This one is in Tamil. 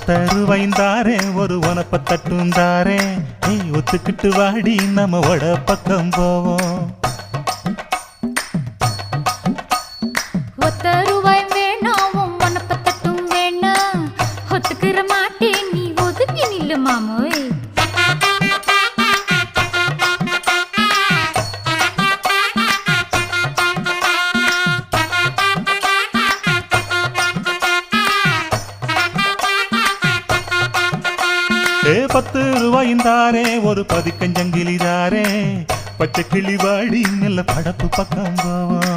ஒத்தருவைந்தாரே ஒரு உனப்ப தட்டுந்தாரே ஒத்துக்கிட்டு வாடி நம்ம வட பக்கம் போவோம். ஒத்தருவாய் வேணாம் உனப்ப தட்டும் வேணாம் ஒத்துக்கிற மாட்டே நீ ஒதுங்கி நில்லு மாமோய். ₹10 ஒரு பதிக்கஞ்சங்கிலிதாரே பச்சை கிளி வாடி நல்ல படப்பு பக்கம் போவோம்.